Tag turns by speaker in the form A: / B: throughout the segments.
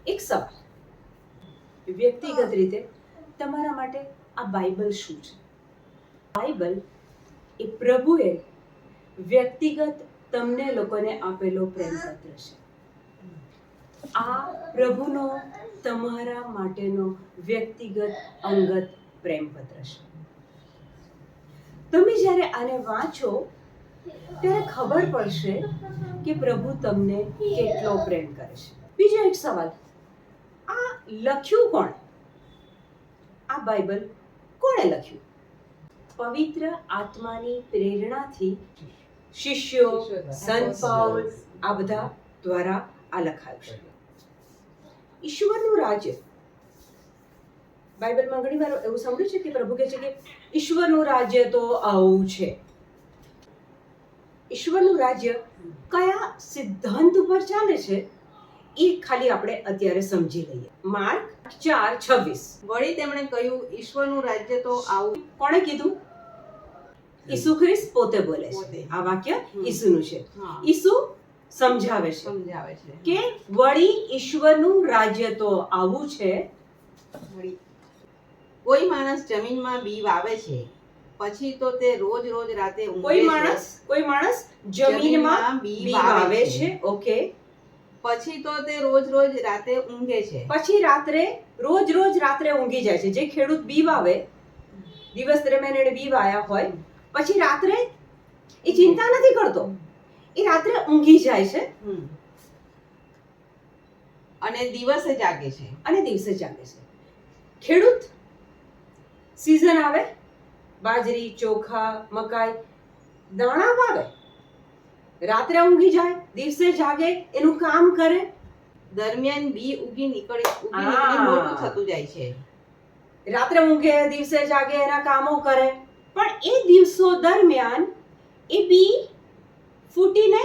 A: એક સવાલ, વ્યક્તિગત રીતે તમારા માટે આ બાઇબલ શું છે? બાઇબલ એ પ્રભુએ વ્યક્તિગત તમને લોકોને આપેલો પ્રેમપત્ર છે. આ પ્રભુનો તમારા માટેનો વ્યક્તિગત અંગત પ્રેમપત્ર છે. તમે જ્યારે આને વાંચો ત્યારે ખબર પડશે કે પ્રભુ તમને કેટલો પ્રેમ કરે છે. બીજો એક સવાલ, આ લખ્યું કોણ? આ બાઇબલ કોણે લખ્યું? પવિત્ર આત્માની પ્રેરણાથી શિષ્યો, સંત પાઉલ આ બધા દ્વારા આ લખાયું છે. ઈશ્વરનું રાજ્ય, બાઇબલમાં ઘણી વાર એવું સાંભળ્યું છે કે પ્રભુ કહે છે કે ઈશ્વરનું રાજ્ય તો આવું છે. ઈશ્વરનું રાજ્ય કયા સિદ્ધાંત ઉપર ચાલે છે એ ખાલી આપણે અત્યારે સમજી લઈએ. માર્ક 4:26.
B: વળી તેમણે કહ્યું, ઈશ્વરનું રાજ્ય તો આવું.
A: કોણે કીધું? ઈસુ ખ્રિસ્ત પોતે બોલે છે.
B: પોતે.
A: આ વાક્ય ઈસુનું છે.
B: હા.
A: ઈસુ સમજાવે છે
B: સમજાવે છે
A: કે વળી ઈશ્વરનું રાજ્ય તો આવું છે.
B: વળી કોઈ માણસ જમીનમાં બી વાવે છે, પછી તો તે રોજ રોજ રાતે ઊંઘે
A: કોઈ
B: છે.
A: માણસ જમીનમાં બી વાવે છે. ઓકે.
B: પછી તો તે રોજ રોજ રાતે ઊંઘે છે.
A: પછી રોજ રાત્રે ઊંઘી જાય છે. જે ખેડૂત બી વાવે, દિવસ દરમિયાન એને બી વાયા હોય, પછી રાત્રે એ ચિંતા નથી કરતો, એ રાત્રે ઊંઘી જાય છે
B: અને દિવસે જાગે છે.
A: ખેડૂત સીઝન આવે, બાજરી, ચોખા, મકાઈ, દાણા વાવે, રાત્રે ઊંઘી જાય, દિવસે જાગે, એનું કામ કરે.
B: દરમિયાન બી ઉગી નીકળી
A: હા.
B: મોટું થતું જાય છે.
A: રાત્રે ઊંઘે, દિવસે જાગે, એના કામો કરે, પણ એ દિવસો દરમિયાન એ બી ફૂટીને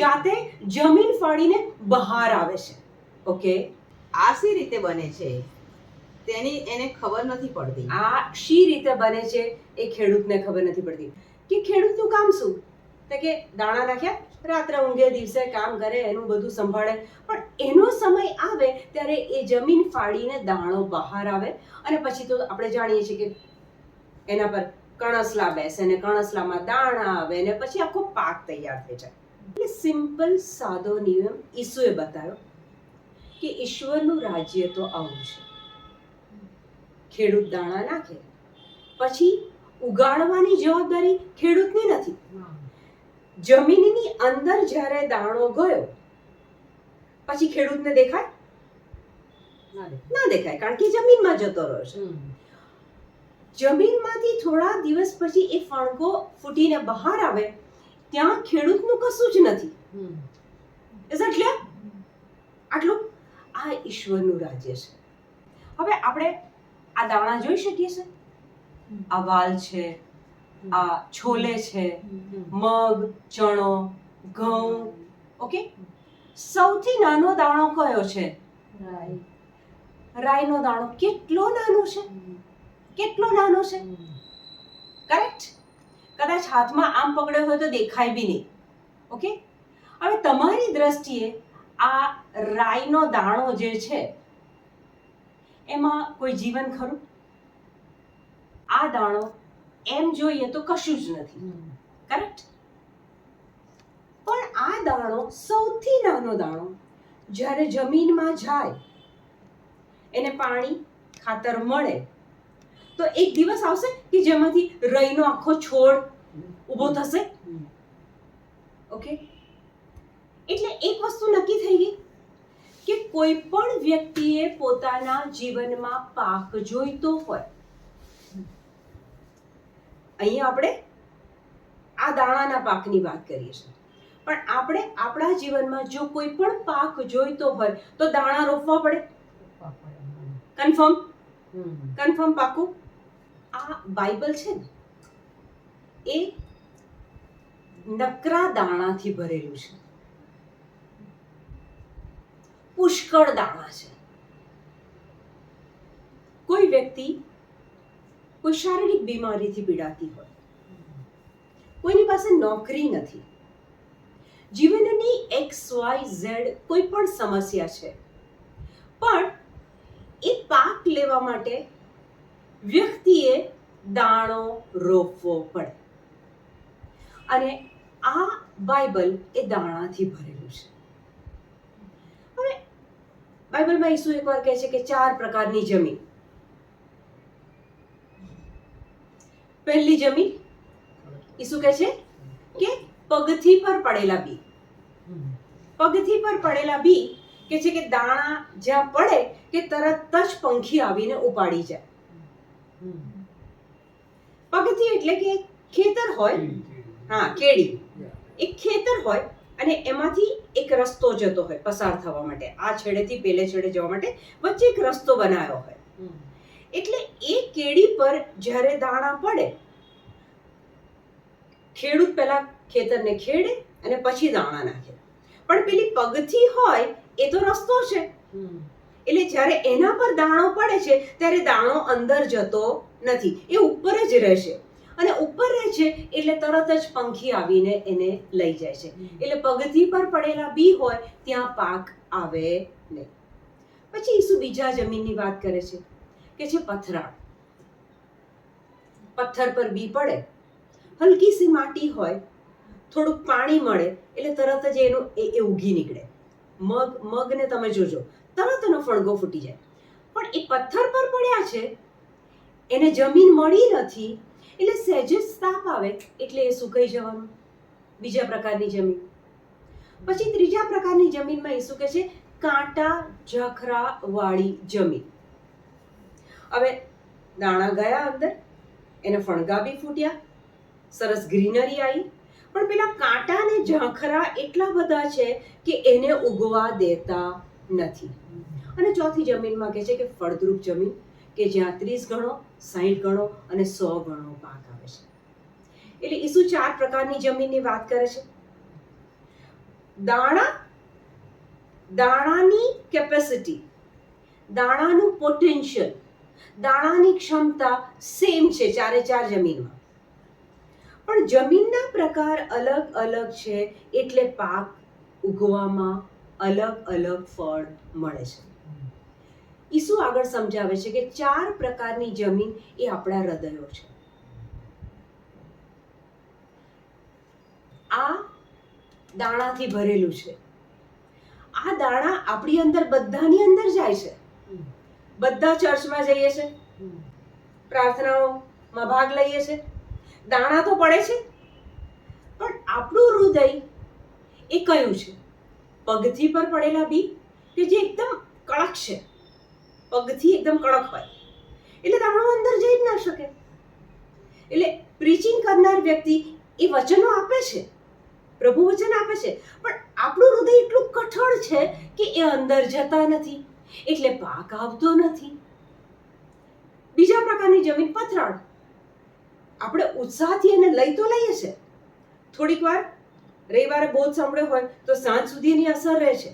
A: જાતે જમીન ફાડીને બહાર આવે છે. ઓકે.
B: આ સી રીતે બને છે તેની એને ખબર નથી પડતી.
A: આ શી રીતે બને છે એ ખેડૂતને ખબર નથી પડતી. કે ખેડૂતનું કામ શું? તો કે દાણા નાખ્યા, રાત્રે ઊંઘે, દિવસે કામ કરે, એનું બધું સંભાળે, પણ એનો સમય આવે ત્યારે એ જમીન ફાડીને દાણો બહાર આવે, અને પછી તો આપણે જાણીએ છીએ કે એના પર કણસલા બેસે ને કણસલામાં દાણા આવે ને પછી આખો પાક તૈયાર થઈ જાય. એટલે સિમ્પલ સાદો નિયમ ઈસુએ બતાવ્યો કે ઈશ્વરનું રાજ્ય તો આવું છે. ખેડૂત દાણા નાખે, પછી ઉગાડવાની જવાબદારી ખેડૂતની નથી. જમીનની અંદર જ્યારે દાણો ગયો પછી ખેડૂતને દેખાય? ના દેખાય, કારણ કે જમીનમાં જતો રહ્યો છે. જમીનમાંથી થોડા દિવસ પછી એ ફણકો ફૂટીને બહાર આવે, ત્યાં ખેડૂતનું કશું જ નથી. એટલે આટલું આ ઈશ્વરનું રાજ્ય છે. હવે આપણે આ દાણા જોઈ શકીએ છીએ. આ વાલ છે, આ છોલે છે, મગ, ચણો, ઘઉં. ઓકે. સૌથી નાનો દાણો કયો છે? રાઈનો દાણો. કેટલો નાનો છે! કરેક્ટ? કદાચ હાથમાં આમ પકડ્યો હોય તો દેખાય બી નહીં. ઓકે. હવે તમારી દ્રષ્ટિએ આ રાઈનો દાણો જે છે એમાં કોઈ જીવન ખરું? આ દાણો એમ જોઈએ તો કશું જ નથી. કરેક્ટ? પણ આ દાણો, સૌથી નાનો દાણો, જ્યારે જમીનમાં જાય, એને પાણી, ખાતર મળે, તો એક દિવસ આવશે કે જેમાંથી રઈનો આખો છોડ ઊભો થશે. ઓકે. એટલે એક વસ્તુ નક્કી થઈ ગઈ કે કોઈ પણ વ્યક્તિએ પોતાના જીવનમાં પાક જોઈતો હોય, અહીંયા આપણે આ દાણાના પાકની વાત કરીએ છીએ, પણ આપણે આપણા જીવનમાં જો કોઈ પણ પાક જોઈતો હોય તો દાણા રોપવા પડે. કન્ફર્મ, પાકું. આ બાઇબલ છે ને એ નકરા દાણાથી ભરેલું છે. પુષ્કળ દાણા છે. કોઈ વ્યક્તિ કોઈ શારીરિક બીમારીથી પીડાતી હોય, કોઈની પાસે નોકરી નથી, જીવનની XYZ કોઈ પણ સમસ્યા છે, લેવા માટે વ્યક્તિએ દાણો રોપવો પડે. અને આ બાઇબલ એ દાણાથી ભરેલું છે. હવે બાઇબલમાં ઈસુ એકવાર કહે છે કે 4 પ્રકારની જમીન. પહેલી જમીન ઈસુ કહે છે કે પગથી પર પડેલા બી. પગથી પર પડેલા બી કે છે કે દાણા જ્યાં પડે કે તરત જ પંખી આવીને ઉપાડી જાય. પગથી એટલે કે ખેતર હોય, હા કેડી, એક ખેતર હોય અને એમાંથી એક રસ્તો જતો હોય પસાર થવા માટે, આ છેડેથી પેલે છેડે જવા માટે વચ્ચે એક રસ્તો બનાવ્યો હોય. એટલે એ કેડી પર જ્યારે દાણા પડે, ખેડૂત પહેલા ખેતરને ખેડે અને પછી દાણા નાખે. પણ પેલી પગથી હોય એ તો રસ્તો છે, એટલે જ્યારે એના પર દાણો પડે છે ત્યારે દાણો અંદર જતો નથી, એ ઉપર જ રહેશે. અને ઉપર રહે છે એટલે તરત જ પંખી આવીને એને લઈ જાય છે. એટલે પગથી પર પડેલા બી હોય ત્યાં પાક આવે નહીં. પછી ઈસુ બીજા જમીનની વાત કરે છે કે છે પથરાળ. પથ્થર પર બી પડે, હલકી સી માટી હોય, થોડુંક પાણી મળે એટલે તરત જ એનું એ ઉગી નીકળે. મગને તમે જોજો, તરત એનો ફણગો ફૂટી જાય. પણ એ પથ્થર પર પડ્યા છે, એને જમીન મળી નથી, એટલે સહેજ જ તાપ આવે એટલે એ સુકાઈ જવાનું. બીજા પ્રકારની જમીન. પછી ત્રીજા પ્રકારની જમીનમાં ઈસુ કહે છે કાંટા ઝાખરા વાળી જમીન. હવે દાણા ગયા અંદર, એને ફણગા બી ફૂટ્યા, સરસ ગ્રીનરી આવી, પણ પેલા કાંટા ને ઝાંખરા એટલા બધા છે કે એને ઉગવા દેતા નથી. અને ચોથી જમીનમાં કહે છે કે ફળદ્રુપ જમીન, કે જ્યાં 30 ગણો, 60 ગણો અને 100 ગણો પાક આવે છે. એટલે ઈસુ 4 પ્રકારની જમીનની વાત કરે છે. દાણાની કેપેસિટી, દાણાનું પોટેન્શિયલ, દાણાની ક્ષમતા સેમ છે 4 જમીનમાં. પણ જમીનના પ્રકાર અલગ અલગ છે એટલે પાક ઉગવામાં અલગ અલગ ફળ મળે છે. ઈસુ આગળ સમજાવે છે કે 4 પ્રકારની જમીન એ આપણા હૃદયો છે. આ દાણાથી ભરેલું છે. આ દાણા આપણી અંદર, બધાની અંદર જાય છે. બધા ચર્ચમાં જઈએ છે, પ્રાર્થનાઓમાં ભાગ લઈએ છે, દાણા તો પડે છે. પણ આપણું હૃદય એ કયું છે? પગથી પર પડેલા બી કે જે એકદમ કડક છે, પગથી એકદમ કડક હોય એટલે દાણો અંદર જઈ જ ના શકે. એટલે પ્રીચિંગ કરનાર વ્યક્તિ એ વચનો આપે છે, પ્રભુ વચન આપે છે, પણ આપણું હૃદય એટલું કઠણ છે કે એ અંદર જતા નથી, એટલે પાક આવતો નથી. બીજા પ્રકારની જમીન પથરાળ. આપણે ઉત્સાહથી એને લઈ તો લઈએ છે, થોડીક વાર રવિવારે બોધ સાંભળ્યો હોય તો સાંજ સુધી એની અસર રહે છે,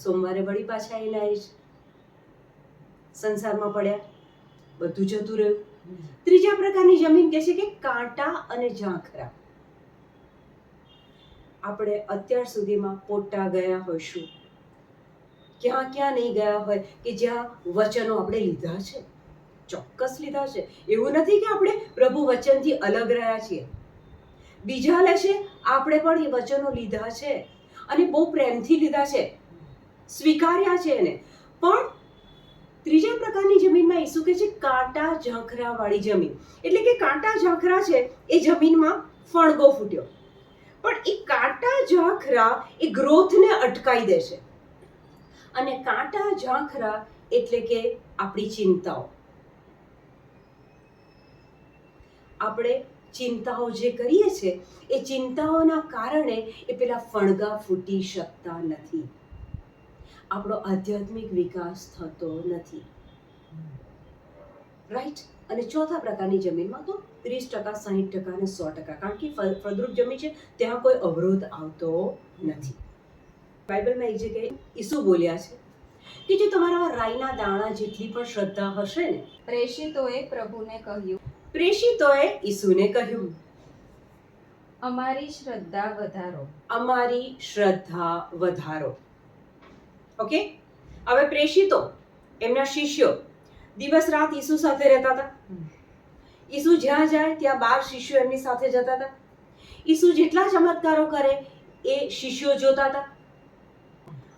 A: સોમવારે વળી પાછા એને આવી છે, સંસારમાં પડ્યા, બધું જતું રહ્યું. ત્રીજા પ્રકારની જમીન કહે છે કે કાંટા અને ઝાંખરા. આપણે અત્યાર સુધીમાં પોટા ગયા હોઈશું, ક્યાં ક્યાં નહીં ગયા હોય કે જ્યાં વચનો આપણે લીધા છે, ચોક્કસ લીધા છે. એવું નથી કે આપણે પ્રભુ વચનથી અલગ રહ્યા છીએ. બીજા લેશે, આપણે પણ એ વચનો લીધા છે અને બહુ પ્રેમથી લીધા છે, સ્વીકાર્યા છે એને. પણ ત્રીજા પ્રકારની જમીનમાં ઈસુ કહે છે કાંટા ઝાંખરા વાળી જમીન. એટલે કે કાંટા ઝાંખરા છે એ જમીનમાં ફણગો ફૂટ્યો, પણ એ કાંટા ઝાંખરા એ ગ્રોથને અટકાઈ દે છે. અને કાંટા ઝાંખરા એટલે કે આપણી ચિંતાઓ. આપણે ચિંતાઓ જે કરીએ છીએ એ ચિંતાઓના કારણે એ પેલા ફણગા ફૂટી શકતા નથી, આપણો આધ્યાત્મિક વિકાસ થતો નથી. રાઈટ. અને ચોથા પ્રકારની જમીનમાં તો 30%, 60% અને 100%, કારણ કે ફળદ્રુપ જમીન છે, ત્યાં કોઈ અવરોધ આવતો નથી. બાઇબલમાં એક જગ્યાએ ઈસુ બોલ્યા છે કે જો તમારા રાઈના દાણા જેટલી પણ શ્રદ્ધા હશે ને,
C: પ્રેષિતોએ પ્રભુને કહ્યું,
A: પ્રેષિતોએ ઈસુને કહ્યું,
C: અમારી શ્રદ્ધા વધારો.
A: અમારી શ્રદ્ધા વધારો. ઓકે. હવે પ્રેષિતો, એમના શિષ્યો દિવસ રાત ઈસુ સાથે રહેતા હતા. ઈસુ જ્યાં જાય ત્યાં 12 શિષ્યો એમની સાથે જતા હતા. ઈસુ જેટલા ચમત્કારો કરે એ શિષ્યો જોતા હતા.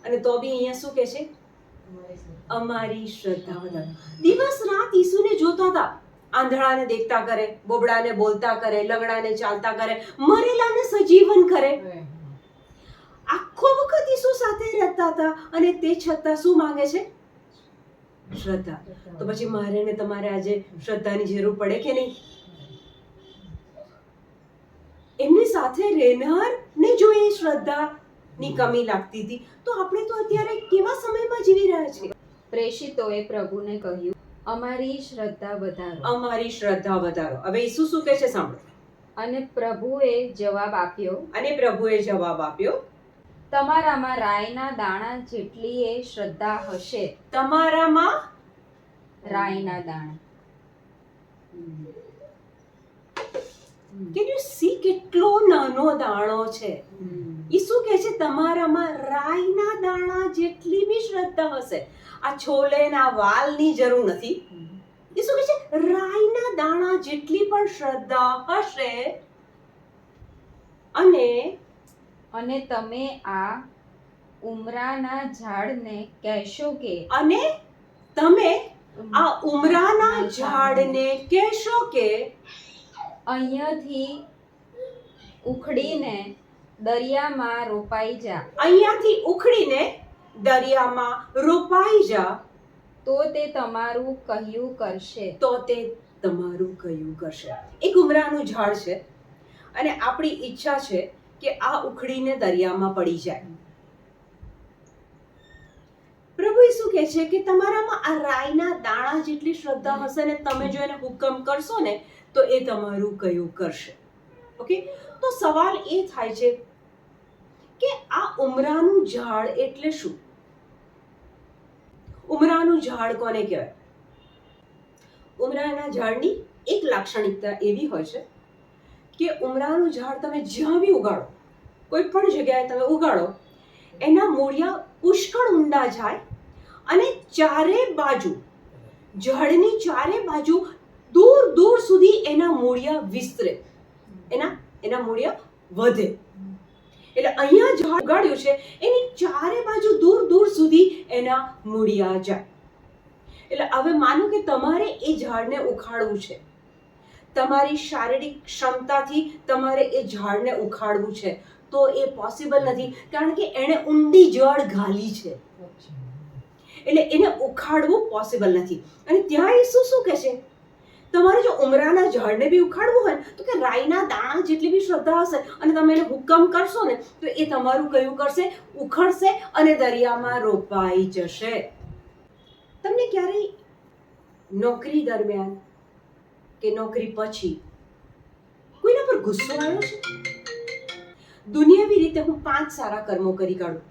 A: અને તો બી અહીંયા શું કહે છે? અમારી શ્રદ્ધા વધારો. દિવસ રાત ઈસુને જોતા હતા. આંધળાને દેખતા કરે, બોબડાને બોલતા કરે, લંગડાને ચાલતા કરે, મરેલાને સજીવન કરે. આખો વખત ઈસુ સાથે રહેતા હતા અને તે છતાં શું માંગે છે? શ્રદ્ધા. તો પછી મારે ને તમારે આજે શ્રદ્ધાની જરૂર પડે કે નહીં? એમની સાથે રહેનાર ને જો એ શ્રદ્ધાની કમી લાગતી હતી તો આપણે તો અત્યારે કેવા સમયમાં જીવી રહ્યા છીએ?
C: પ્રેષિતોએ પ્રભુને કહ્યું, અમારી શ્રદ્ધા વધારો.
A: અમારી શ્રદ્ધા વધારો. હવે ઈસુ શું કહે છે સાંભળો.
C: અને પ્રભુએ જવાબ આપ્યો,
A: અને પ્રભુએ જવાબ આપ્યો,
C: તમારામાં રાઈના દાણા જેટલી એ શ્રદ્ધા હશે.
A: તમારામાં
C: રાઈના દાણા.
A: કેન યુ સી કેટલો નાનો દાણો છે? ઈસુ કહે છે તમારામાં રાઈના દાણા જેટલી બી શ્રદ્ધા હશે. આ છોલેના વાલની જરૂર નથી. ઈસુ કહે છે રાઈના દાણા જેટલી પણ શ્રદ્ધા હશે
C: અને તમે આ ઉમરાના ઝાડને કહેશો કે
A: અને તમે આ ઉમરાના ઝાડને કહેશો કે
C: અહીંયાથી ઉખડીને દરિયામાં રોપાઈ જા.
A: અહીંયાથી ઉખડીને દરિયામાં રોપાઈ જા.
C: તો તે તમારું કહ્યું કરશે.
A: તો તે તમારું કહ્યું કરશે. એક ઉમરાનું ઝાડ છે અને આપણી ઈચ્છા છે કે આ ઉખડીને દરિયામાં પડી જાય. પ્રભુ ઈસુ કહે છે કે તમારામાં આ રાઈના દાણા જેટલી શ્રદ્ધા હશે ને તમે જો એને હુકમ કરશો ને તો એ તમારું કહ્યું કરશે. ઓકે, તો સવાલ એ થાય છે કે આ ઉમરાનું ઝાડ એટલે શું? ઉમરાનું ઝાડ કોને કહેવાય? ઉમરાના ઝાડની એક લાક્ષણિકતા એવી હોય છે કે ઉમરાનું ઝાડ તમે જ્યાં બી ઉગાડો, કોઈ પણ જગ્યાએ તમે ઉગાડો, એના મૂળિયા પુષ્કળ ઊંડા જાય અને ચારે બાજુ, ઝાડની ચારે બાજુ દૂર દૂર સુધી એના મૂળિયા વિસ્તરે, એના મૂળિયા વધે. એટલે અહીંયા ઝાડ ઉગાડ્યું છે એની ચારે બાજુ દૂર દૂર સુધી એના મૂળિયા જાય. એટલે હવે માનો કે તમારે એ ઝાડને ઉખાડવું છે. તમારી શારીરિક ક્ષમતાથી તમારે એ ઝાડને ઉખાડવું છે તો એ પોસિબલ નથી, કારણ કે એણે ઊંડી જળ ઘાલી છે. એટલે એને ઉખાડવું પોસિબલ નથી. અને ત્યાં ઈસુ શું કહે છે? તમારે જો ઉમરાના ઝાડને બી ઉખાડવું હોય તો કે રાઈના દાણા જેટલી બી શ્રદ્ધા હશે અને તમે એને હુકમ કરશો ને તો એ તમારું કયું કરશે? ઉખડશે અને દરિયામાં રોપાઈ જશે. તમને ક્યારેય નોકરી દરમિયાન કે નોકરી પછી કોઈના પર ગુસ્સો આવ્યો છે? દુનિયાવી રીતે હું 5 સારા કર્મો કરી કાઢું,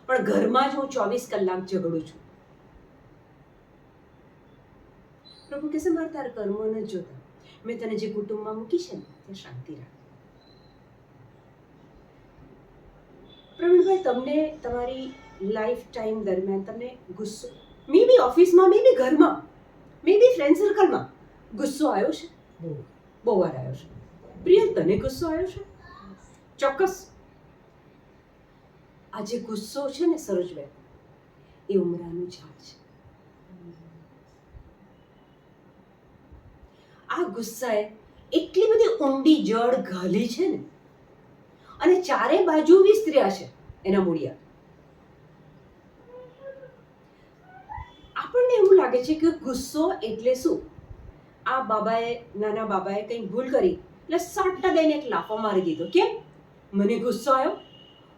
A: પણ ઘરમાં જ હું 24 કલાક ઝઘડું છું. પ્રભુ કહેશે મારે તારા કર્મો નથી જોતા, મેં તને જે કુટુંબમાં મૂકી છે ને ત્યાં શાંતિ રાખ. પ્રવીણભાઈ, તમને તમારી લાઈફ ટાઈમ દરમિયાન તમને ગુસ્સો, મે બી ઓફિસમાં, મે બી ઘરમાં, મે બી ફ્રેન્ડ સર્કલમાં ગુસ્સો આવ્યો છે? બહુ વાર આવ્યો છે. પ્રિય, તને ગુસ્સો આવ્યો છે? ચોક્કસ. આ જે ગુસ્સો છે ને સરોજભાઈ, એ ઉમરાનું ઝાડ છે. આ ગુસ્સાએ એટલી બધી ઊંડી જળ ઘાલી છે ને અને ચારે બાજુ વિસ્તર્યા છે એના મૂળિયા. આપણને એવું લાગે છે કે ગુસ્સો એટલે શું? આ બાબાએ, નાના બાબાએ કંઈ ભૂલ કરી એટલે સાટા દઈને એક લાફો મારી દીધો. કેમ? મને ગુસ્સો આવ્યો,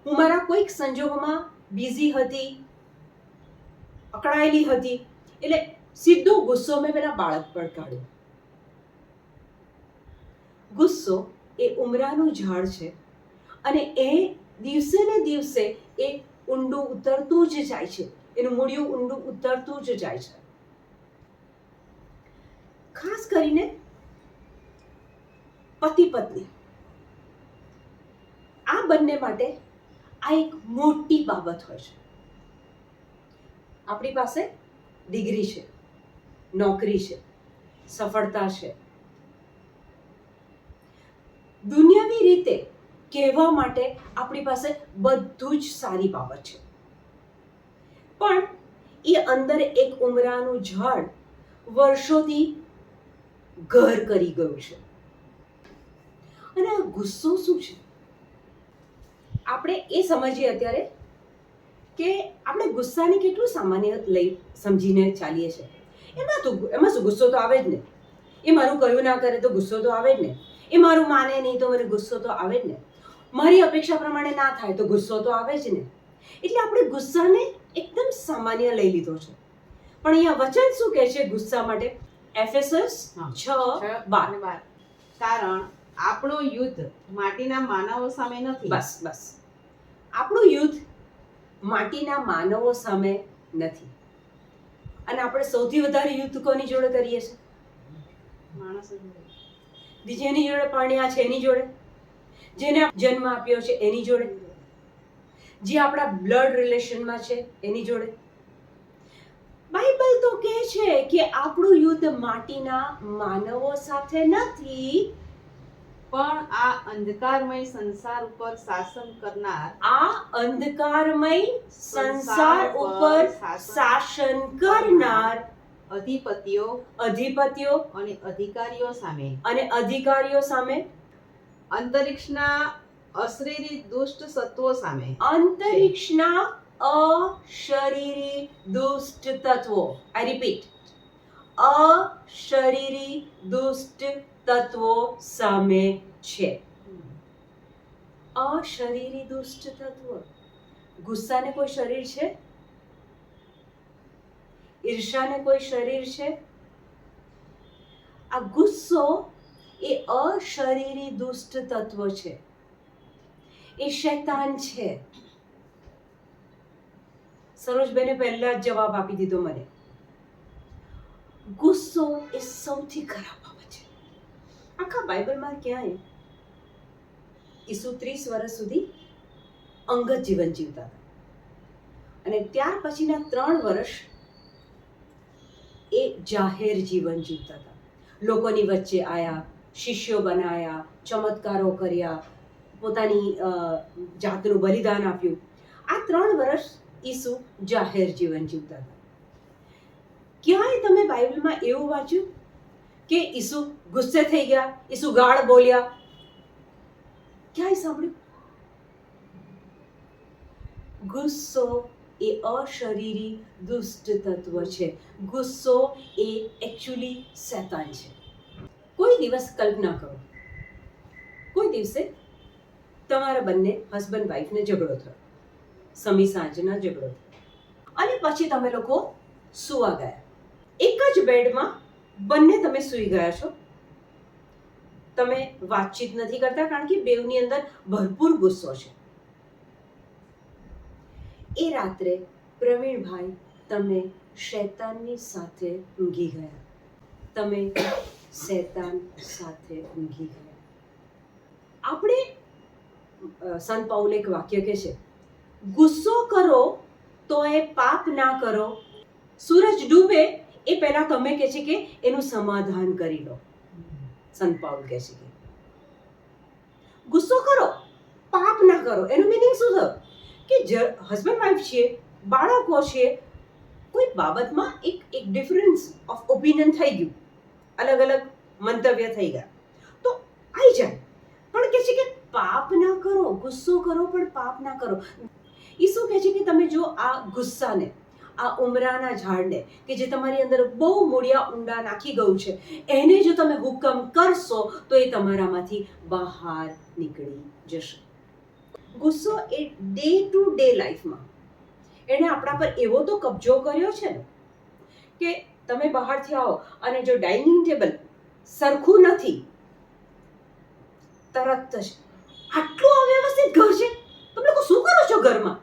A: હું મારા કોઈક સંજોગોમાં બિઝી હતી, અકળાયેલી હતી, એટલે સીધો ગુસ્સો મેં પેલા બાળક પર કાઢ્યો. ગુસ્સો એ ઉમરાનું ઝાડ છે અને એ દિવસે ને દિવસે એ ઊંડું ઉતરતું જ જાય છે, એનું મૂળિયું ઊંડું ઉતરતું જ જાય છે. ખાસ કરીને પતિ પત્ની, આ બંને માટે આ એક મોટી બાબત હોય છે. આપણી પાસે ડિગ્રી છે, નોકરી છે, સફળતા છે. દુનિયાવી રીતે કહેવા માટે આપણી પાસે બધું જ સારી બાબત છે, પણ એ અંદર એક ઉમરાનું ઝાડ વર્ષોથી ઘર કરી ગયું છે. અને આ ગુસ્સો શું છે? આપણે એ સમજીએ અત્યારે કે આપણે ગુસ્સાને કેટલું સામાન્ય સમજીને ચાલીએ છીએ. એમાં શું, ગુસ્સો તો આવે જ ને. એ મારું કહ્યું ના કરે તો ગુસ્સો તો આવે જ ને. એ મારું માને નહીં તો મને ગુસ્સો તો આવે જ ને. મારી અપેક્ષા પ્રમાણે ના થાય તો ગુસ્સો તો આવે જ ને. એટલે આપણે ગુસ્સાને એકદમ સામાન્ય લઈ લીધો છે. પણ અહીંયા વચન શું કહે છે ગુસ્સા માટે? એફેસસ 6:12.
B: કારણ આપણું યુદ્ધ માટીના માનવો સામે નથી.
A: બસ આપણું યુદ્ધ માટીના માનવો સામે નથી. અને આપણે સૌથી વધારે યુદ્ધ કોની જોડે કરીએ છીએ?
B: માણસ
A: જેની જોડે પરણ્યા છે એની જોડે, જેને જન્મ આપ્યો છે એની જોડે, જે આપણા બ્લડ રિલેશનમાં છે એની જોડે. બાઇબલ તો કહે છે કે આપણું યુદ્ધ માટીના માનવો સાથે નથી,
B: પણ આ અંધકારમય સંસાર ઉપર શાસન કરનાર અધિપતિઓ અને અધિકારીઓ સામે, અંતરિક્ષના અશરીરી દુષ્ટ તત્વો સામે.
A: અશરીરી દુષ્ટ તત્વો, આઈ રિપીટ, અશરીરી દુષ્ટ તત્વો સામે છે. અશરીરી દુષ્ટ તત્વો. ગુસ્સાને કોઈ શરીર છે? ઈર્ષાને કોઈ શરીર છે? આ ગુસ્સો એ અશરીરી દુષ્ટ તત્વ છે. એ શૈતાન છે. સરોજબેને પહેલા જ જવાબ આપી દીધો મને. ગુસ્સો એ સૌથી ખરાબ બાબત છે. આખા બાઇબલમાં ક્યાંય ઈસુ 30 વર્ષ સુધી અંગત જીવન જીવતા હતા અને ત્યાર પછીના 3 વર્ષ એ જાહેર જીવન જીવતા હતા. લોકોની વચ્ચે આવ્યા, શિષ્યો બનાયા, ચમત્કારો કર્યા, પોતાની જાતનું બલિદાન આપ્યું. આ 3 વર્ષ ઈસુ જાહેર જીવન જીવતા હતા. ક્યાંય તમે બાઇબલમાં એવું વાંચ્યું કે ઈસુ ગુસ્સે થઈ ગયા, ઈસુ ગાળ બોલ્યા? ક્યાંય સાંભળ્યું? ગુસ્સો એ અશરીરી દુષ્ટ તત્વ છે. ગુસ્સો એ એકચ્યુઅલી શૈતાન છે. કોઈ દિવસ કલ્પના કરો, કોઈ દિવસે તમારા બંને હસબન્ડ વાઈફને ઝઘડો થયો, સમી સાંજના ઝઘડો થયો, અને પછી તમે લોકો સૂવા ગયા. એક જ બેડમાં બંને તમે સૂઈ ગયા છો. તમે વાતચીત નથી કરતા કારણ કે બેવની અંદર ભરપૂર ગુસ્સો છે. એ રાત્રે પ્રવીણભાઈ તમે શૈતાનની સાથે ઊંઘી ગયા. તમે શૈતાન સાથે ઊંઘી ગયા. આપણે સંત પાઉલ એક વાક્ય કહે છે, ગુસ્સો કરો તો એ પાપ ના કરો. સૂરજ ડૂબે એ પહેલા તમે કહે છે કે એનું સમાધાન કરી લો. સંત પાઉલ કહે છે કે ગુસ્સો કરો, પાપ ના કરો. એનું મિનિંગ શું થયું કે હસબન્ડ વાઈફ છીએ, બાળકો છે, કોઈ બાબતમાં એક ડિફરન્સ ઓફ ઓપિનિયન થઈ ગયું, અલગ અલગ મંતવ્ય થઈ ગયા તો આવી જાય. પણ કહે છે કે પાપ ના કરો, ગુસ્સો કરો પણ પાપ ના કરો. એ શું કહે છે કે તમે જો આ ગુસ્સાને, આ ઉમરાના ઝાડને કે જે તમારી અંદર બહુ મૂળિયા ઊંડા નાખી ગયું છે, એને જો તમે હુકમ કરશો તો એ તમારામાંથી બહાર નીકળી જશે. ગુસ્સો એ ડે ટુ ડે લાઈફમાં એણે આપણા પર એવો તો કબજો કર્યો છે ને કે તમે બહારથી આવો અને જો ડાઇનિંગ ટેબલ સરખું નથી, તરત જ આટલું અવ્યવસ્થિત ઘર છે, તમે લોકો શું કરો છો ઘરમાં?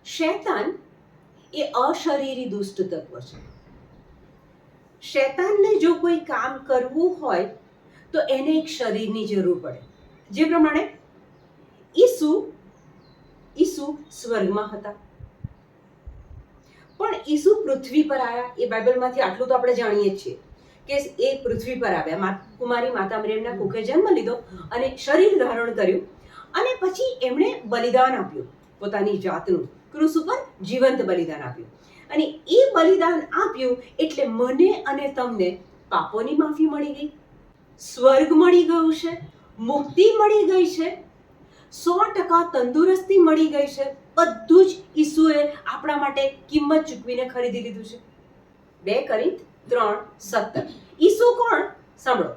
A: શૈતાન એ અશરીરી દુષ્ટ તત્વ છે. શૈતાનને જો કોઈ કામ કરવું હોય તો એને એક શરીરની જરૂર પડે. જે પ્રમાણે ઈસુ સ્વર્ગમાં હતા, પણ ઈસુ પૃથ્વી પર આવ્યા એ બાઇબલમાંથી આટલું તો આપણે જાણીએ જ છીએ કે એ પૃથ્વી પર આવ્યા, કુમારી માતા મરિયમના કુખે જન્મ લીધો અને શરીર ધારણ કર્યું અને પછી એમણે બલિદાન આપ્યું, પોતાની જાતનું ક્રૂસ ઉપર જીવંત બલિદાન આપ્યું. અને એ બલિદાન આપ્યું એટલે મને અને તમને પાપોની માફી મળી ગઈ, સ્વર્ગ મળી ગયું છે, મુક્તિ મળી ગઈ છે, 100% તંદુરસ્તી મળી ગઈ છે. બધું જ ઈસુએ આપણા માટે કિંમત ચૂકવીને ખરીદી લીધું છે. 2 કોરિન્થ 3:17. ઈસુ કોણ? સાંભળો,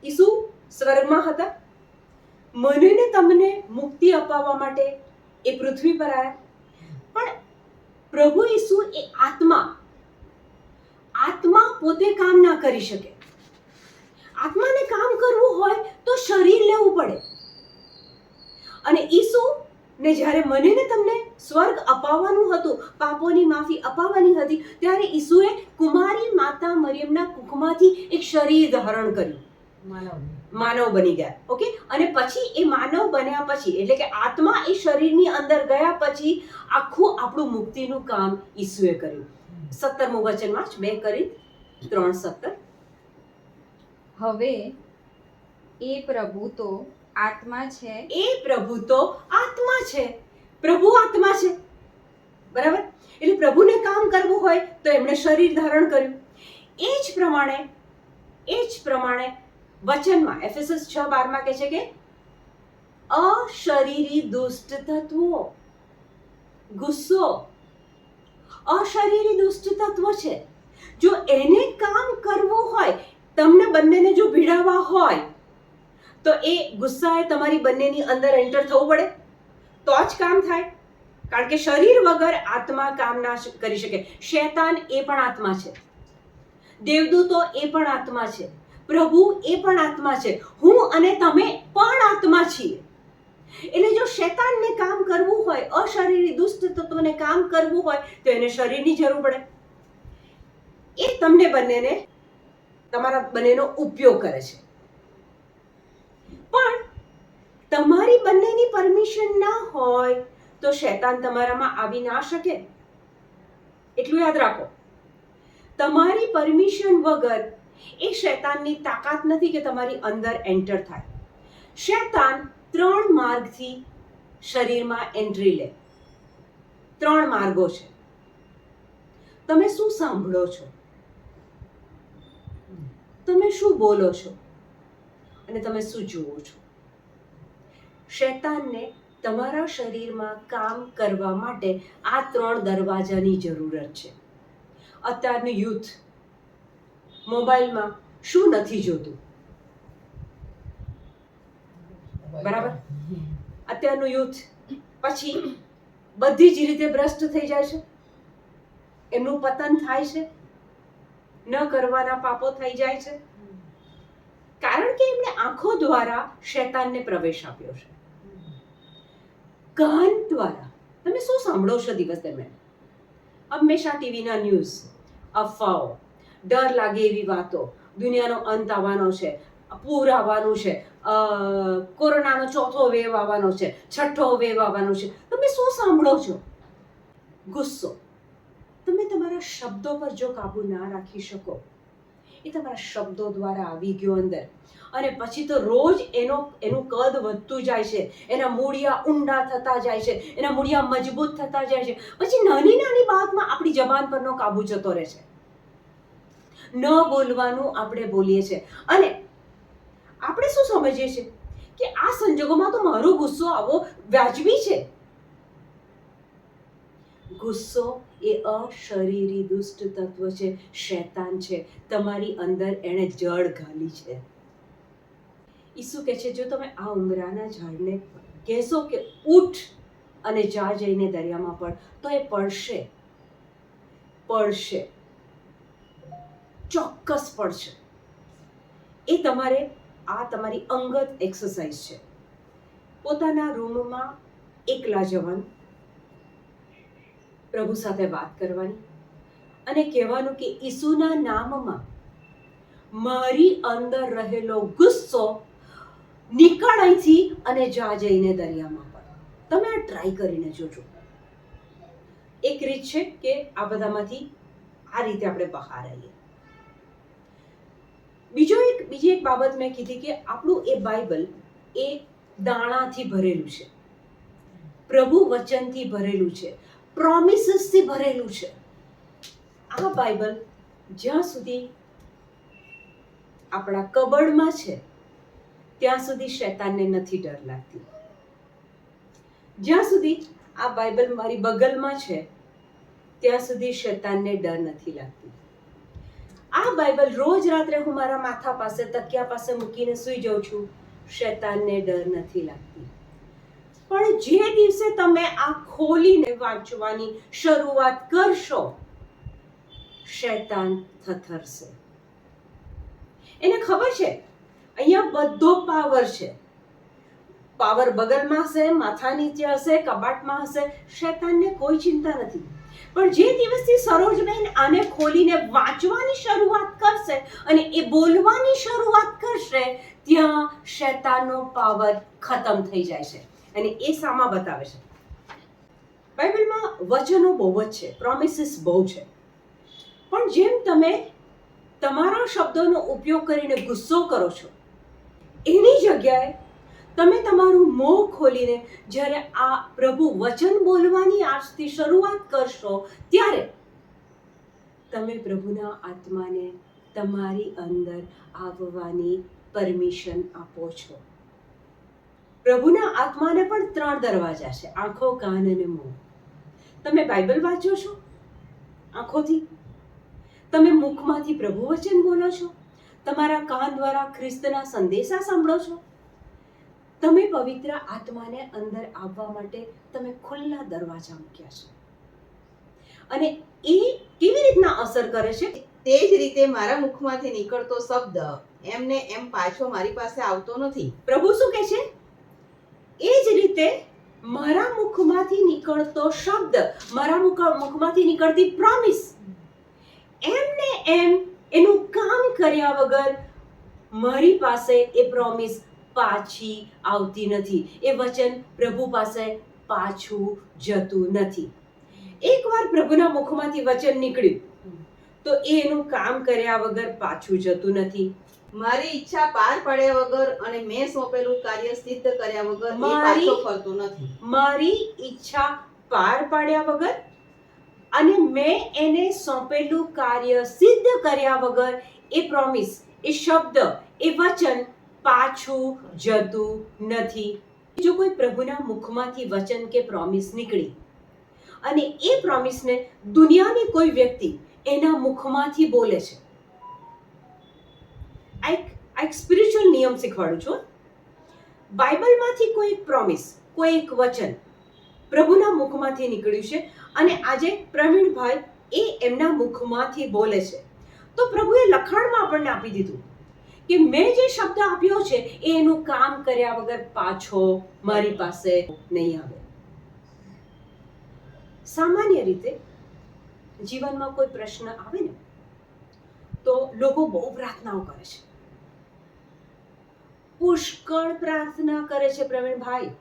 A: ઈસુ સ્વર્ગમાં હતા, મને ને તમને મુક્તિ અપાવવા માટે એ પૃથ્વી પર આવ્યા. પણ પ્રભુ ઈસુ એ આત્મા પોતે કામ ના કરી શકે. આત્માને કામ કરવું હોય તો શરીર લેવું પડે. અને ઈસુ ને જ્યારે મને ને તમને સ્વર્ગ અપાવવાનું હતું, પાપોની માફી અપાવવાની હતી, ત્યારે ઈસુએ કુમારી માતા મરિયમના કુખમાંથી એક શરીર ધારણ કર્યું, માનવ બની ગયા. ઓકે, અને પછી એ માનવ બન્યા પછી એટલે કે આત્મા એ શરીરની અંદર ગયા પછી આખું આપણું મુક્તિનું કામ ઈસુએ કર્યું. 17મું વચન વાંચ, 2 કોરિન્થ 3:17.
C: હવે એ પ્રભુ તો આત્મા છે.
A: એ પ્રભુ તો આત્મા છે. પ્રભુ આત્મા છે, બરાબર? એટલે પ્રભુને કામ કરવું હોય તો એમણે શરીર ધારણ કર્યું. એ જ પ્રમાણે વચનમાં એફેસસ 6:12 કહે છે કે અશરીરી દુષ્ટ તત્વો, ગુસ્સો અશરીરી દુષ્ટ તત્વ છે. જો એને કામ કરવું હોય, તમને બંનેને જો ભીડાવવા હોય તો એ ગુસ્સાએ તમારી બંનેની અંદર એન્ટર થવું પડે તો જ કામ થાય. કારણ કે શરીર વગર આત્મા કામ ના કરી શકે. શૈતાન એ પણ આત્મા છે, દેવદૂતો એ પણ આત્મા છે, પ્રભુ એ પણ આત્મા છે, હું અને તમે પણ આત્મા છીએ. એટલે જો શૈતાનને કામ કરવું હોય, અશરીરી દુષ્ટ તત્વને કામ કરવું હોય તો એને શરીરની જરૂર પડે. એ તમને બંનેને, તમારા બંનેનો ઉપયોગ કરે છે. પણ તમારી બંનેની પરમિશન ના હોય તો શૈતાન તમારામાં આવી ના શકે. એટલું યાદ રાખો, તમારી પરમિશન વગર એ શૈતાનની તાકાત નથી કે તમારી અંદર એન્ટર થાય. શૈતાન 3 માર્ગથી શરીરમાં એન્ટ્રી લે. 3 માર્ગો છે. તમે શું સાંભળો છો, તમે શું બોલો છો અને તમે શું જુઓ છો. શૈતાનને તમારા શરીરમાં કામ કરવા માટે આ 3 દરવાજાની જરૂરત છે. અત્યારનું યુથ મોબાઈલમાં શું નથી જોતું, બરાબર? અત્યારનું યુથ પછી બધી જ રીતે ભ્રષ્ટ થઈ જાય છે, એમનું પતન થાય છે, ન કરવાના પાપો થઈ જાય છે, કારણ કે એમણે આંખો દ્વારા શૈતાનને પ્રવેશ આપ્યો છે. કાન દ્વારા તમે શું સાંભળો છો દિવસ દરમિયાન? હંમેશા ટીવીના ન્યૂઝ, અફવાઓ, ડર લાગે એવી વાતો, દુનિયાનો અંત આવવાનો છે, પૂર આવવાનું છે, કોરોનાનો 4થો વેવ આવવાનો છે, 6થો વેવ આવવાનો છે. તમે શું સાંભળો છો? ગુસ્સો. તમે તમારા શબ્દો પર જો કાબુ ના રાખી શકો, એ તમારા શબ્દો દ્વારા આવી ગયો અંદર, અને પછી તો રોજ એનું કદ વધતું જાય છે, એના મૂળિયા ઊંડા થતા જાય છે, એના મૂળિયા મજબૂત થતા જાય છે. પછી નાની નાની બાતમાં આપણી જબાન પરનો કાબુ જતો રહે છે. ન બોલવાનું આપણે બોલીએ છીએ, અને આપણે શું સમજીએ છીએ કે આ સંજોગોમાં તો મારો ગુસ્સો આવવો વાજબી છે. ગુસ્સો એ અશરીરી દુષ્ટ તત્વ છે, શૈતાન છે, તમારી અંદર એણે જળ ઘાલી છે. ઈસુ કહે છે, જો તમે આ ઉમરાના ઝાડને કહેશો કે ઉઠ અને જા જઈને દરિયામાં પડ, તો એ પડશે, ચોક્કસ પડશે. એ તમારી અંગત એક્સરસાઇઝ છે. પોતાના રૂમમાં એકલા જવાનું, પ્રભુ સાથે વાત કરવાની અને કહેવાનું કે ઈસુના નામમાં મારી અંદર રહેલો ગુસ્સો નીકળ અહીંથી અને જા જઈને દરિયામાં પડ. તમે આ ટ્રાય કરીને જોજો. એક રીત છે કે આ બધામાંથી આ રીતે આપણે બહાર આવીએ. બીજી એક બાબત મેં કીધી કે આપણું એ બાઇબલ એ દાણાથી ભરેલું છે, પ્રભુ વચનથી ભરેલું છે, પ્રોમિસીસથી ભરેલું છે. આ બાઇબલ જ્યાં સુધી આપણા કબડમાં છે ત્યાં સુધી શૈતાનને નથી ડર લાગતી. જ્યાં સુધી આ બાઇબલ મારી બગલમાં છે ત્યાં સુધી શૈતાનને ડર નથી લાગતી. આ બાઇબલ રોજ રાત્રે હું મારા માથા પાસે તકિયા પાસે મૂકીને સૂઈ જાઉં છું, શૈતાનને ડર નથી લાગતી. પણ જે દિવસે તમે આ ખોલીને વાંચવાની શરૂઆત કરશો, શૈતાન થથરશે. એને ખબર છે અહીંયા બધો પાવર છે. પાવર બગલમાં હશે, માથા નીચે હશે, કબાટમાં હશે, શૈતાનને કોઈ ચિંતા નથી. પણ જે દિવસથી સરોજબેન આને ખોલીને વાંચવાની શરૂઆત કરશે અને એ બોલવાની શરૂઆત કરશે, ત્યાં શૈતાનનો પાવર ખતમ થઈ જાય છે. અને એ સામા બતાવે છે. બાઇબલમાં વચનો બહુ જ છે, પ્રોમિસીસ બહુ છે. પણ જેમ તમે તમારા શબ્દોનો ઉપયોગ કરીને ગુસ્સો કરો છો, એની જગ્યાએ તમે તમારું મોં ખોલીને જ્યારે આ પ્રભુ વચન બોલવાની આજથી શરૂઆત કરશો, ત્યારે તમે પ્રભુના આત્માને તમારી અંદર આવવાની પરમિશન આપો છો. પ્રભુના આત્માને પણ 3 દરવાજા છે, આંખો, કાન અને મોં. તમે બાઇબલ વાંચો છો આંખોથી, તમે મુખમાંથી પ્રભુ વચન બોલો છો, તમારા કાન દ્વારા ખ્રિસ્તના સંદેશા સાંભળો છો, તમે પવિત્ર આત્માને અંદર આવવા માટે તમે ખુલ્લા દરવાજા મૂક્યા છે. અને એ કેવી રીતના અસર કરે છે?
B: તે જ રીતે મારા મુખમાંથી નીકળતો શબ્દ એમને એમ પાછો મારી પાસે આવતો નથી.
A: પ્રભુ શું કહે છે? એ જ રીતે મારા મુખમાંથી નીકળતો શબ્દ, મારા મુખમાંથી નીકળતી પ્રોમિસ એમને એમ એનું કામ કર્યા વગર મારી પાસે એ પ્રોમિસ પાછી આવતી નથી. એ વચન પ્રભુ પાસે પાછું જતું નથી. એકવાર પ્રભુના મુખમાંથી વચન નીકળ્યું તો એ એનું કામ કર્યા વગર પાછું જતું નથી.
B: મારી ઈચ્છા પાર પાડ્યા વગર અને મેં સોંપેલું કાર્ય સિદ્ધ કર્યા વગર એ
A: મારી-
B: પાછો ફરતો નથી.
A: મારી ઈચ્છા પાર પાડ્યા વગર અને મેં એને સોંપેલું કાર્ય સિદ્ધ કર્યા વગર એ પ્રોમિસ, એ શબ્દ, એ વચન પાછું જતું નથી. જો કોઈ પ્રભુના મુખમાંથી વચન કે પ્રોમિસ નીકળી અને એ પ્રોમિસને દુનિયાની કોઈ વ્યક્તિ એના મુખમાંથી બોલે છે, આ એક સ્પિરિચ્યુઅલ નિયમ શીખવાડું છું. બાઇબલમાંથી કોઈ પ્રોમિસ, કોઈ એક વચન પ્રભુના મુખમાંથી નીકળ્યું છે અને આજે પ્રવીણભાઈ એ એમના મુખમાંથી બોલે છે, તો પ્રભુએ લખાણમાં આપણને આપી દીધું કે મેં જે શબ્દ આપ્યો છે એ એનું કામ કર્યા વગર પાછો મારી પાસે નહીં આવે. સામાન્ય રીતે જીવનમાં કોઈ પ્રશ્ન આવે ને તો લોકો બહુ પ્રાર્થનાઓ કરે છે, પુષ્કળ પ્રાર્થના કરે છે પ્રવીણભાઈ.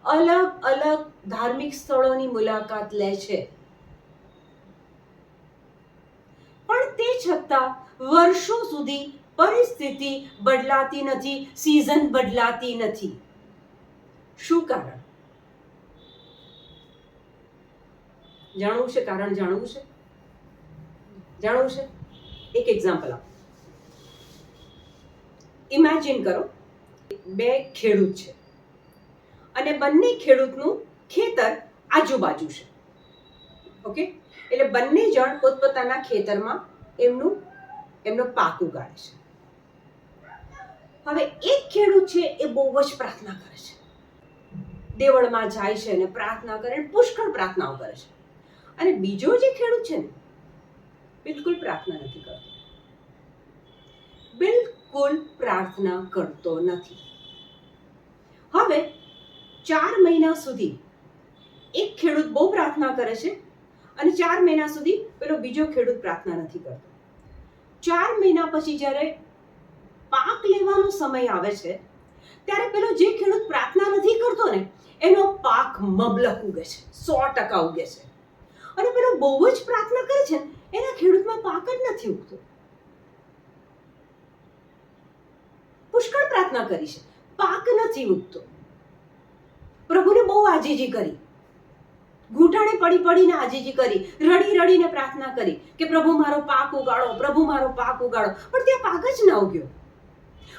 A: અલગ અલગ ધાર્મિક સ્થળોની મુલાકાત લે છે, પણ તે છતાં વર્ષો સુધી પરિસ્થિતિ બદલાતી નથી, સિઝન બદલાતી નથી. શું કારણ? જાણવું છે? કારણ જાણવું છે? જાણવું છે? એક એક્ઝામ્પલ આપો. ઇમેજિન કરો, 2 ખેડૂત છે અને બંને ખેડૂતનું ખેતર આજુબાજુ છે. ઓકે, એટલે બંને જણ પોતપોતાના ખેતરમાં એમનો પાક ઉગાડે છે. હવે એક ખેડૂત છે એ બહુ જ પ્રાર્થના કરે છે, દેવળમાં જાય છે અને પ્રાર્થના કરે, પુષ્કળ પ્રાર્થનાઓ કરે છે. અને બીજો જે ખેડૂત છે ને, બિલકુલ પ્રાર્થના નથી કરતો, બિલકુલ પ્રાર્થના કરતો નથી. હવે 4 મહિના સુધી એક ખેડૂત બહુ પ્રાર્થના કરે છે અને 4 મહિના સુધી પેલો બીજો ખેડૂત પ્રાર્થના નથી કરતો. 4 મહિના પછી જ્યારે પાક લેવાનો સમય આવે છે ત્યારે પેલો જે ખેડૂત પ્રાર્થના નથી કરતો ને એનો પાક મબલક ઉગે છે, 100% ઉગે છે. અને પેલો બહુ જ પ્રાર્થના કરે છે એના ખેડૂતમાં પાક જ નથી ઉગતો. પુષ્કળ પ્રાર્થના કરી છે, પાક નથી ઉગતો. પ્રભુને બહુ આજીજી કરી, ઘૂંટણે પડી પડીને આજીજી કરી, રડી રડીને પ્રાર્થના કરી કે પ્રભુ મારો પાક ઉગાડો, પ્રભુ મારો પાક ઉગાડો. પણ ત્યાં પાક જ ના ઉગ્યો.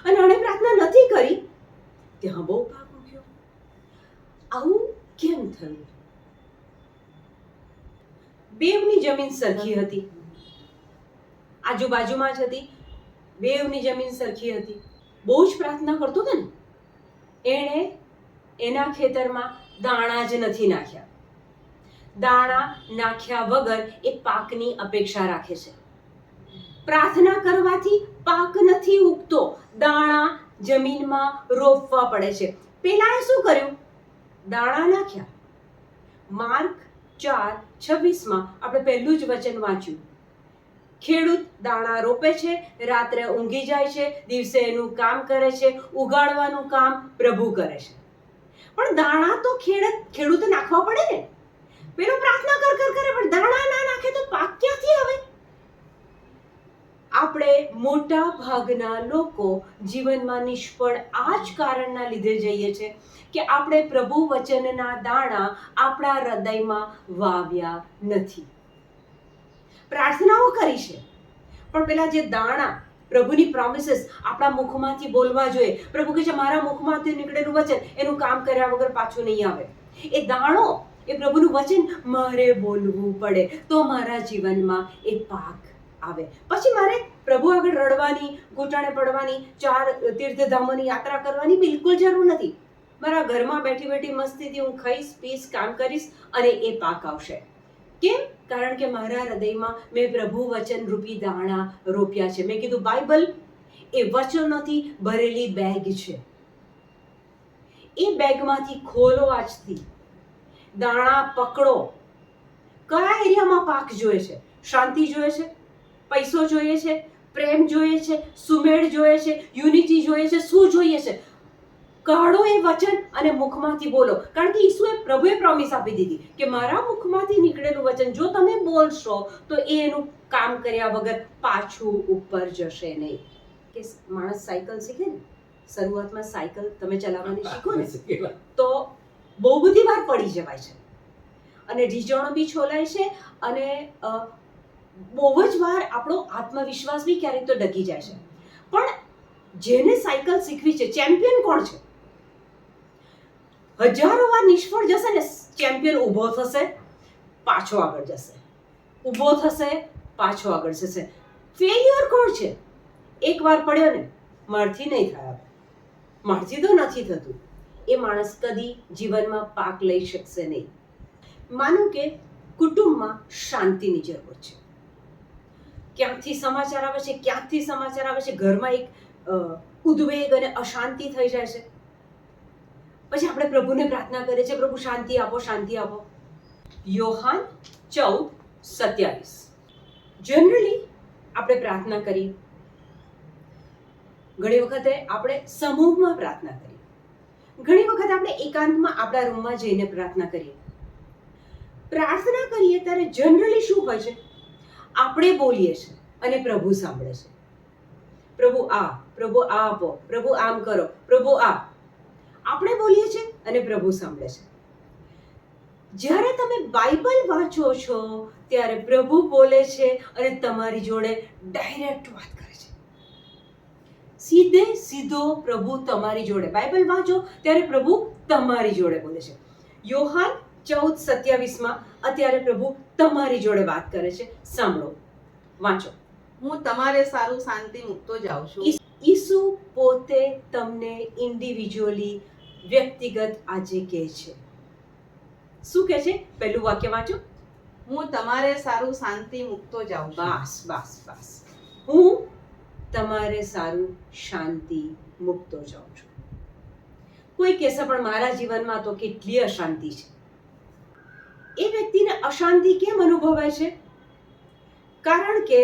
A: અને આણે પ્રાર્થના નથી કરી, ત્યાં બહુ પાક ઉગ્યો. આવું કેમ થયું? બેવની જમીન સરખી હતી, આજુબાજુમાં જ હતી, બેવની જમીન સરખી હતી. બહુ જ પ્રાર્થના કરતો હતો ને, એણે એના ખેતરમાં દાણા જ નથી નાખ્યા. દાણા નાખ્યા વગર એ પાકની અપેક્ષા રાખે છે. પ્રાર્થના કરવાથી પાક નથી ઉગતો, દાણા જમીનમાં રોપવા પડે છે. પેલાએ શું કર્યું? દાણા નાખ્યા. માર્ક 4:26 આપણે પહેલું જ વચન વાંચ્યું. ખેડૂત દાણા રોપે છે, રાત્રે ઊંઘી જાય છે, દિવસે એનું કામ કરે છે, ઉગાડવાનું કામ પ્રભુ કરે છે. પણ દાણા તો ખેડૂતે નાખવા પડે ને. પેલો પ્રાર્થના કરે પણ દાણા ના નાખે તો પાક ક્યાંથી આવે? આપણે મોટા ભાગના લોકો જીવનમાં નિષ્ફળ આ જ કારણના લીધે જઈએ છે કે આપણે પ્રભુ વચનના દાણા આપણા હૃદયમાં વાવ્યા નથી. પ્રાર્થનાઓ કરી છે, પણ પેલા જે દાણા, પ્રભુની પ્રોમિસીસ આપણા મુખમાંથી બોલવા જોઈએ. પ્રભુ કહે છે મારા મુખમાંથી નીકળેલું વચન એનું કામ કર્યા વગર પાછું નહીં આવે. એ દાણો, એ પ્રભુનું વચન મારે બોલવું પડે તો મારા જીવનમાં એ પાક આવે. પછી મારે પ્રભુ આગળ રડવાની, ઘૂંટણે પડવાની, 4 તીર્થધામોની યાત્રા કરવાની બિલકુલ જરૂર નથી. મારા ઘરમાં બેઠી બેઠી મસ્તીથી હું ખાઈશ, પીશ, કામ કરીશ અને એ પાક આવશે. કેમ? કારણ કે મારા હૃદયમાં મેં પ્રભુ વચન રૂપી દાણા રોપ્યા છે. મેં કીધું બાઇબલ એ વચનોથી ભરેલી બેગ છે. એ બેગમાંથી ખોલો આજથી, દાણા પકડો. કયા એરિયામાં પાક જોઈએ છે? શાંતિ જોઈએ છે? પૈસો જોઈએ છે? પ્રેમ જોઈએ છે? સુમેળ જોઈએ છે? યુનિટી જોઈએ છે? શું જોઈએ છે? કાઢો એ વચન અને મુખમાંથી બોલો. કારણ કે ઈસુએ, પ્રભુએ પ્રોમિસ આપી દીધી કે મારા મુખમાંથી નીકળેલું વચન જો તમે બોલશો તો એ એનું કામ કર્યા વગર પાછું ઉપર જશે નહીં. કે માણસ સાયકલ શીખે ને, શરૂઆતમાં સાયકલ તમે ચલાવવાની શીખો ને તો બહુ બધી વાર પડી જવાય છે અને ઢીંચણો બી છોલાય છે અને બહુ જ વાર આપણો આત્મવિશ્વાસ બી ક્યારેક તો ડગી જાય છે. પણ જેને સાયકલ શીખવી છે, ચેમ્પિયન કોણ છે? હજારો વાર નિષ્ફળ જશે ને, ચેમ્પિયન ઊભો થશે, પાછો આગળ જશે, ઊભો થશે, પાછો આગળ જશે. ફેલ્યોર કોણ છે? એક વાર પડ્યો ને, મારથી નહીં થાય, મારથી તો નથી થતું. એ માણસ કદી જીવનમાં પાક લઈ શકશે નહીં. માનો કે કુટુંબમાં શાંતિની જરૂર છે. ક્યાંકથી સમાચાર આવે છે, ક્યાંકથી સમાચાર આવે છે, ઘરમાં એક ઉદ્વેગ અને અશાંતિ થઈ જાય છે. પછી આપણે પ્રભુને પ્રાર્થના કરીએ છીએ, પ્રભુ શાંતિ આપો, શાંતિ આપો. યોહાન 14:27 જનરલી આપણે પ્રાર્થના કરી, ઘણી વખતે આપણે સમૂહમાં પ્રાર્થના કરી, ઘણી વખત આપણે એકાંતમાં આપણા રૂમમાં જઈને પ્રાર્થના કરીએ. પ્રાર્થના કરીએ ત્યારે જનરલી શું હોય છે? આપણે બોલીએ છીએ અને પ્રભુ સાંભળે છે. પ્રભુ આ, પ્રભુ આ આપો, પ્રભુ આમ કરો, પ્રભુ આ. આપણે બોલીએ છીએ અને પ્રભુ સાંભળે છે. જ્યારે તમે બાઇબલ વાંચો છો ત્યારે પ્રભુ બોલે છે અને તમારી જોડે ડાયરેક્ટ વાત કરે છે. સીધે સીધો પ્રભુ તમારી જોડે, બાઇબલ વાંચો ત્યારે પ્રભુ તમારી જોડે બોલે છે. યોહાન 14:27 અત્યારે પ્રભુ તમારી જોડે વાત કરે છે. સાંભળો, વાંચો.
B: હું તમારે સારું શાંતિ મૂકતો જાઉં છું.
A: ઈસુ પોતે તમને ઇન્ડિવિજ્યુઅલી, વ્યક્તિગત આજે કહે છે. શું કહે છે? પહેલું વાક્ય વાંચો.
B: હું તમારે સારું શાંતિ મૂકતો જાઉં છું.
A: બસ બસ બસ. હું તમારે સારું શાંતિ મૂકતો જાઉં છું. કોઈ કહેશે પણ મારા જીવનમાં તો કેટલી અશાંતિ છે. એ વ્યક્તિને અશાંતિ કેમ અનુભવાય છે? કારણ કે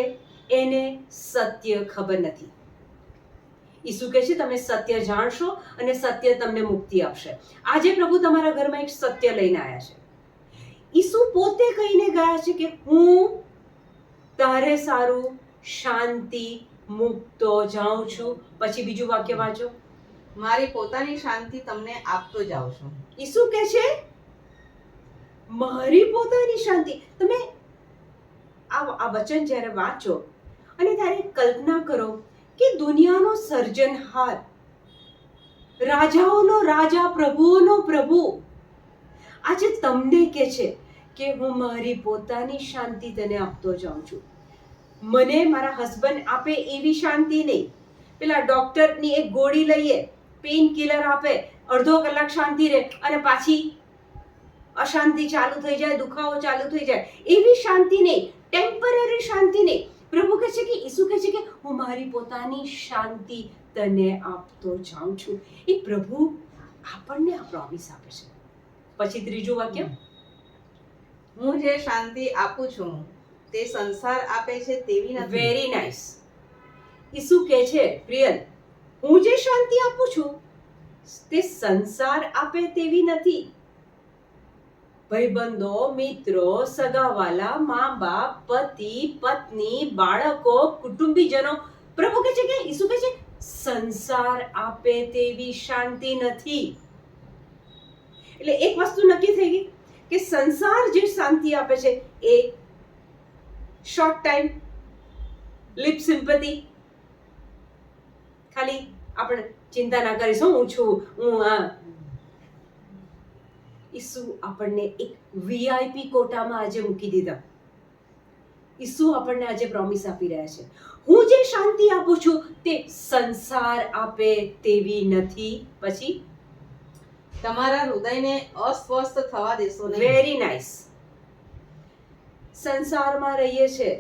A: એને સત્ય ખબર નથી. ઈસુ કહે છે તમે સત્ય જાણશો અને સત્ય તમને મુક્તિ આપશે. આજે પ્રભુ તમારા ઘરમાં એક સત્ય લઈને આવ્યા છે. ઈસુ પોતે કહીને ગયા છે કે હું તારે સારું શાંતિ મૂકતો જાઉં છું. પછી બીજું વાક્ય વાંચો.
B: મારી પોતાની શાંતિ તમને આપતો જાઉં છું.
A: ઈસુ કહે છે મારી પોતાની શાંતિ. તમે આ વચન જ્યારે વાંચો અને ત્યારે કલ્પના કરો કે દુનિયાનો સર્જનહાર, રાજાઓનો રાજા, પ્રભુઓનો પ્રભુ આજે તમને કહે છે કે હું મારી પોતાની શાંતિ તને આપતો જાઉં છું. મને મારા હસબન્ડ આપે એવી શાંતિ નહીં. પેલા ડોક્ટરની એક ગોળી લઈએ, પેઇન કિલર આપે, અડધો કલાક શાંતિ રહે અને પાછી અશાંતિ ચાલુ થઈ જાય, દુખાવો ચાલુ થઈ જાય, એવી શાંતિ નહીં, ટેમ્પરરી શાંતિ નહીં. પ્રભુ કહે છે કે ઈસુ કહે છે કે હું મારી પોતાની શાંતિ તને આપતો જાઉં છું. એ પ્રભુ આપણને આ પ્રોમિસ આપે છે. પછી ત્રીજું વાક્ય,
B: હું જે શાંતિ આપું છું તે સંસાર આપે છે તેવી નથી.
A: Very nice. ઈસુ કહે છે પ્રિયલ, હું જે શાંતિ આપું છું તે સંસાર આપે તેવી નથી. ભાઈબંધો, મિત્રો, સગાવાલા, મા બાપ, પતિ, પત્ની, બાળકો, કુટુંબીજનો, પ્રભુ કહે છે કે ઈસુ કહે છે સંસાર આપે તેવી શાંતિ નથી. એટલે એક વસ્તુ નક્કી થઈ ગઈ કે સંસાર જે શાંતિ આપે છે એ શોર્ટ ટાઈમ લિપ સિમ્પથી, ખાલી આપણે ચિંતા ના કરીશું હું છું હું આ. ઈસુ આપણને એક વીઆઈપી કોટામાં આજે મૂકી દીધા. ઈસુ આપણને આજે પ્રોમિસ આપી રહ્યા છે હું જે શાંતિ આપું છું તે સંસાર આપે તેવી નથી. પછી
B: તમારા હૃદયને અસ્વસ્થ થવા દેશો નહીં.
A: Very nice. સંસારમાં રહીએ છે.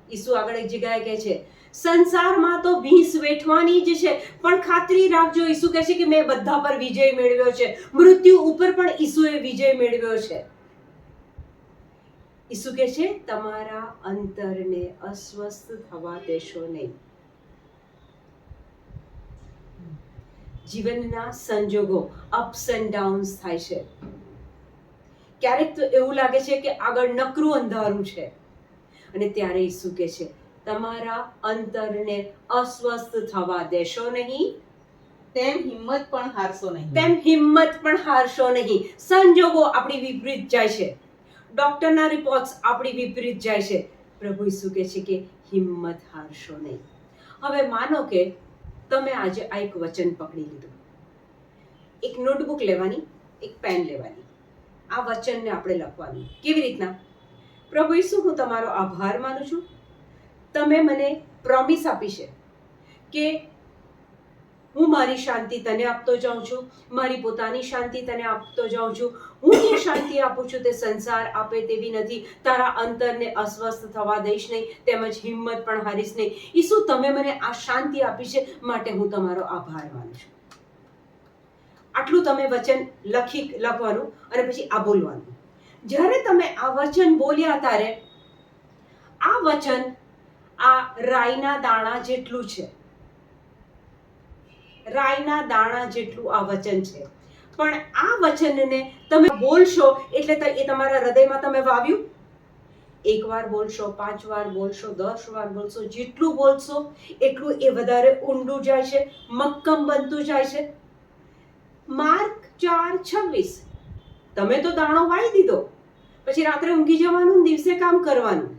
A: ઈસુ આગળ એક જગ્યાએ કહે છે સંસારમાં તો ભીંસ વેઠવાની જ છે, પણ ખાતરી રાખજો, ઈસુ કહે છે કે મેં બધા પર વિજય મેળવ્યો છે. મૃત્યુ ઉપર પણ ઈસુએ વિજય મેળવ્યો છે. ઈસુ કહે છે તમારા અંતરને અસ્વસ્થ થવા દેશો નહીં. જીવનના સંજોગો અપ્સ એન્ડ ડાઉન્સ થાય છે. ક્યારેક તો એવું લાગે છે કે આગળ નકરું અંધારું છે અને ત્યારે ઈસુ કહે છે તમારા અંતરને અસ્વસ્થ થવા દેશો નહીં.
B: તેમ હિંમત પણ હારશો નહીં.
A: તેમ હિંમત પણ હારશો નહીં. સંજોગો આપણી વિપરીત જાય છે, ડોક્ટરના રિપોર્ટ્સ આપણી વિપરીત જાય છે. પ્રભુ ઈસુ કહે છે કે હિંમત હારશો નહીં. હવે માનો કે તમે આજે આ એક વચન પકડી લીધું. એક નોટબુક લેવાની, એક પેન લેવાની, આ વચનને આપણે લખવાનું. કેવી રીતના? પ્રભુ ઈસુ હું તમારો આભાર માનું છું, તમે મને પ્રોમિસ આપી છે કે હું મારી શાંતિ તને આપતો જાઉં છું, મારી પોતાની શાંતિ તને આપતો જાઉં છું. હું જે શાંતિ આપું છું તે સંસાર આપે તેવી નથી. તારા અંતરને અસ્વસ્થ થવા દઈશ નહીં, તેમજ હિંમત પણ હારીશ નહીં. ઈસુ તમે મને આ શાંતિ આપી છે માટે હું તમારો આભાર માનું છું. આટલું તમે વચન લખવાનું અને પછી આ બોલવાનું. જ્યારે તમે આ વચન બોલ્યા ત્યારે આ વચન આ રાઈના દાણા જેટલું છે. રાઈના દાણા જેટલું આ વચન છે. પણ આ વચનને તમે બોલશો એટલે એ તમારા હૃદયમાં તમે વાવ્યું. 1 વાર બોલશો, 5 વાર બોલશો, 10 વાર બોલશો, જેટલું બોલશો એટલું એ વધારે ઊંડું જાય છે, મક્કમ બનતું જાય છે. માર્ક 4:26 તમે તો દાણો વાળી દીધો, પછી રાત્રે ઊંઘી જવાનું, દિવસે કામ કરવાનું.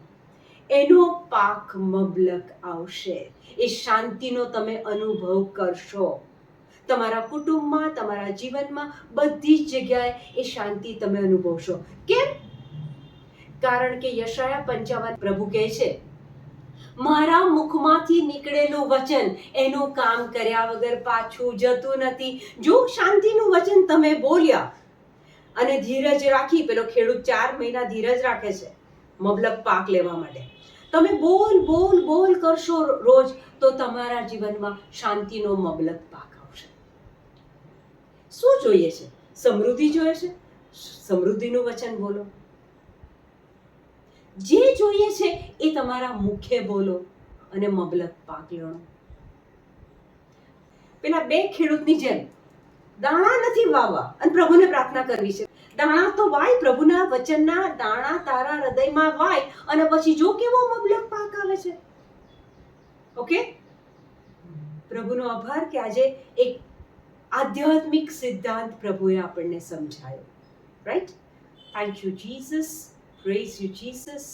A: એનો પાક મબલક આવશે. એ શાંતિનો તમે અનુભવ કરશો. તમારા કુટુંબમાં, તમારા જીવનમાં, બધી જ જગ્યાએ એ શાંતિ તમે અનુભવશો. કેમ? કારણ કે યશાયા 55 પ્રભુ કહે છે મારા મુખમાંથી નીકળેલું વચન એનું કામ કર્યા વગર પાછું જતું નથી. જો શાંતિનું વચન તમે બોલ્યા અને ધીરજ રાખી, પેલો ખેડૂત 4 મહિના ધીરજ રાખે છે મબલક પાક લેવા માટે. તમે બોલ બોલ બોલ કરશો રોજ તો તમારા જીવનમાં શાંતિનો મબલક પાક આવશે. શું જોઈએ છે? સમૃદ્ધિ જોઈએ છે? સમૃદ્ધિનું વચન બોલો. જે જોઈએ છે એ તમારા મુખે બોલો અને મબલક પાક લણો. પેલા બે ખેડૂતની જેમ દાણા નથી વાવવા અને પ્રભુને પ્રાર્થના કરવી છે. દાણા તો વાય, પ્રભુના વચનના દાણા તારા હૃદયમાં વાય, અને પછી જો કેવો મબલક પાક આવે છે. ઓકે, પ્રભુનો આભાર કે આજે એક આધ્યાત્મિક સિદ્ધાંત પ્રભુએ આપણને સમજાયો. Right? Thank you Jesus, praise you Jesus.